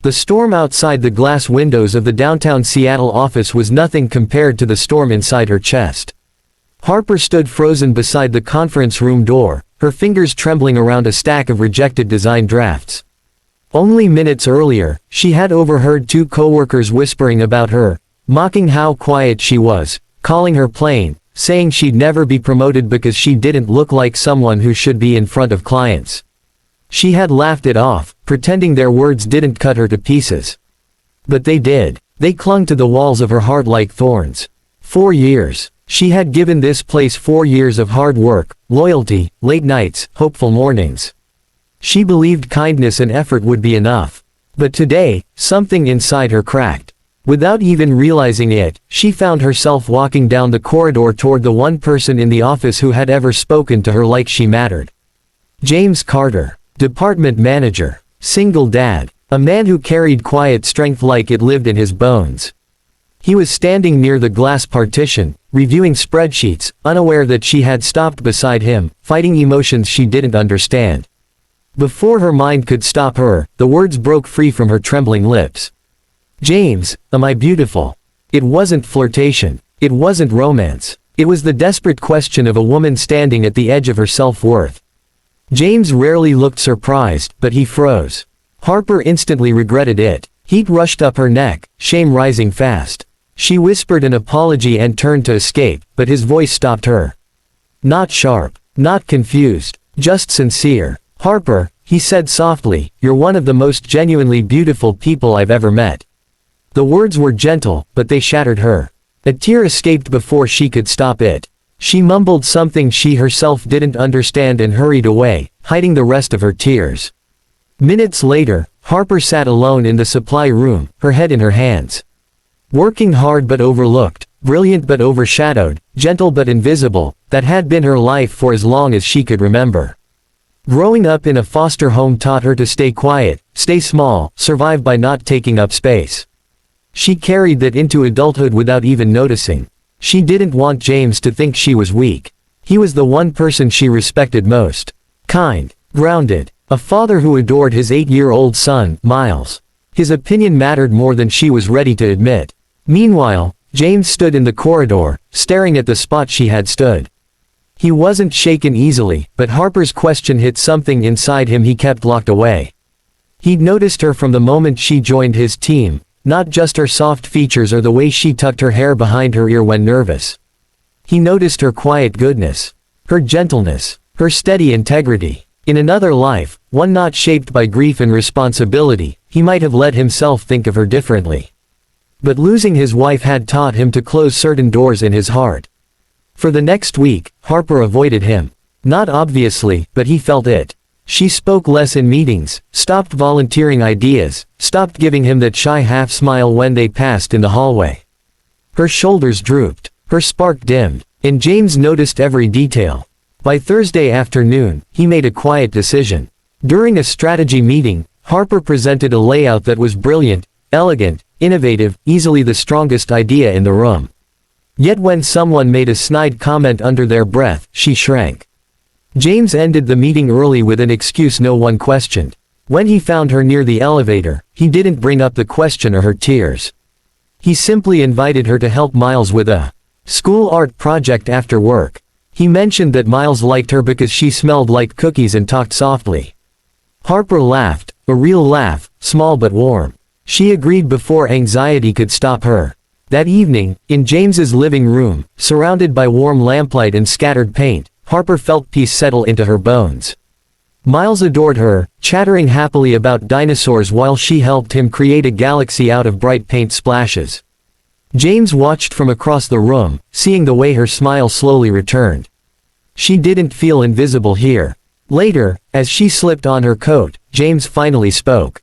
The storm outside the glass windows of the downtown Seattle office was nothing compared to the storm inside her chest. Harper stood frozen beside the conference room door, her fingers trembling around a stack of rejected design drafts. Only minutes earlier, she had overheard two coworkers whispering about her, mocking how quiet she was, calling her plain, saying she'd never be promoted because she didn't look like someone who should be in front of clients. She had laughed it off, pretending their words didn't cut her to pieces. But they did. They clung to the walls of her heart like thorns. 4 years. She had given this place 4 years of hard work, loyalty, late nights, hopeful mornings. She believed kindness and effort would be enough. But today, something inside her cracked. Without even realizing it, she found herself walking down the corridor toward the one person in the office who had ever spoken to her like she mattered. James Carter. Department manager. Single dad. A man who carried quiet strength like it lived in his bones. He was standing near the glass partition, reviewing spreadsheets, unaware that she had stopped beside him, fighting emotions she didn't understand. Before her mind could stop her, the words broke free from her trembling lips. "James, am I beautiful?" It wasn't flirtation. It wasn't romance. It was the desperate question of a woman standing at the edge of her self-worth. James rarely looked surprised, but he froze. Harper instantly regretted it. Heat rushed up her neck, shame rising fast. She whispered an apology and turned to escape, but his voice stopped her. Not sharp, not confused, just sincere. "Harper," he said softly, "you're one of the most genuinely beautiful people I've ever met." The words were gentle, but they shattered her. A tear escaped before she could stop it. She mumbled something she herself didn't understand and hurried away, hiding the rest of her tears. Minutes later, Harper sat alone in the supply room, her head in her hands. Working hard but overlooked, brilliant but overshadowed, gentle but invisible, that had been her life for as long as she could remember. Growing up in a foster home taught her to stay quiet, stay small, survive by not taking up space. She carried that into adulthood without even noticing. She didn't want James to think she was weak. He was the one person she respected most. Kind, grounded, a father who adored his 8-year-old son, Miles. His opinion mattered more than she was ready to admit. Meanwhile, James stood in the corridor, staring at the spot she had stood. He wasn't shaken easily, but Harper's question hit something inside him he kept locked away. He'd noticed her from the moment she joined his team, not just her soft features or the way she tucked her hair behind her ear when nervous. He noticed her quiet goodness, her gentleness, her steady integrity. In another life, one not shaped by grief and responsibility, he might have let himself think of her differently. But losing his wife had taught him to close certain doors in his heart. For the next week, Harper avoided him. Not obviously, but he felt it. She spoke less in meetings, stopped volunteering ideas, stopped giving him that shy half-smile when they passed in the hallway. Her shoulders drooped, her spark dimmed, and James noticed every detail. By Thursday afternoon, he made a quiet decision. During a strategy meeting, Harper presented a layout that was brilliant, elegant, innovative, easily the strongest idea in the room. Yet when someone made a snide comment under their breath, she shrank. James ended the meeting early with an excuse no one questioned. When he found her near the elevator, he didn't bring up the question or her tears. He simply invited her to help Miles with a school art project after work. He mentioned that Miles liked her because she smelled like cookies and talked softly. Harper laughed, a real laugh, small but warm. She agreed before anxiety could stop her. That evening, in James's living room, surrounded by warm lamplight and scattered paint, Harper felt peace settle into her bones. Miles adored her, chattering happily about dinosaurs while she helped him create a galaxy out of bright paint splashes. James watched from across the room, seeing the way her smile slowly returned. She didn't feel invisible here. Later, as she slipped on her coat, James finally spoke.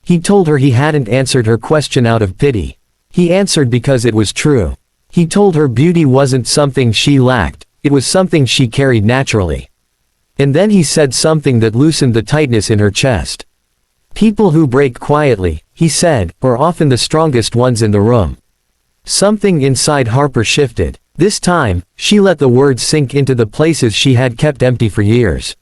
He told her he hadn't answered her question out of pity. He answered because it was true. He told her beauty wasn't something she lacked, it was something she carried naturally. And then he said something that loosened the tightness in her chest. People who break quietly, he said, are often the strongest ones in the room. Something inside Harper shifted. This time, she let the words sink into the places she had kept empty for years.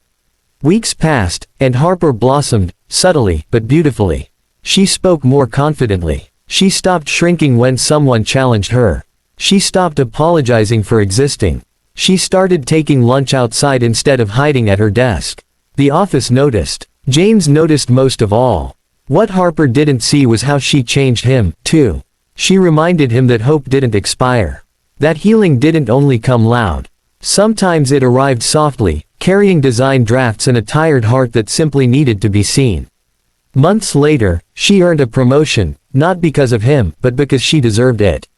Weeks passed, and Harper blossomed, subtly, but beautifully. She spoke more confidently. She stopped shrinking when someone challenged her. She stopped apologizing for existing. She started taking lunch outside instead of hiding at her desk. The office noticed. James noticed most of all. What Harper didn't see was how she changed him, too. She reminded him that hope didn't expire. That healing didn't only come loud. Sometimes it arrived softly, carrying design drafts and a tired heart that simply needed to be seen. Months later, she earned a promotion, not because of him, but because she deserved it.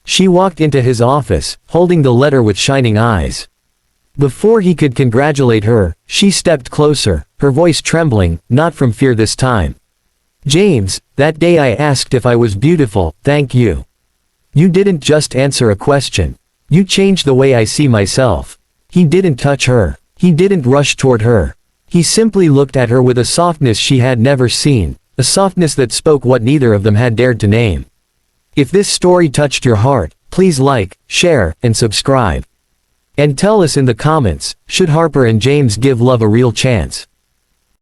She walked into his office, holding the letter with shining eyes. Before he could congratulate her, she stepped closer, her voice trembling, not from fear this time. "James, that day I asked if I was beautiful, thank you. You didn't just answer a question. You changed the way I see myself." He didn't touch her. He didn't rush toward her. He simply looked at her with a softness she had never seen, a softness that spoke what neither of them had dared to name. If this story touched your heart, please like, share, and subscribe. And tell us in the comments, should Harper and James give love a real chance?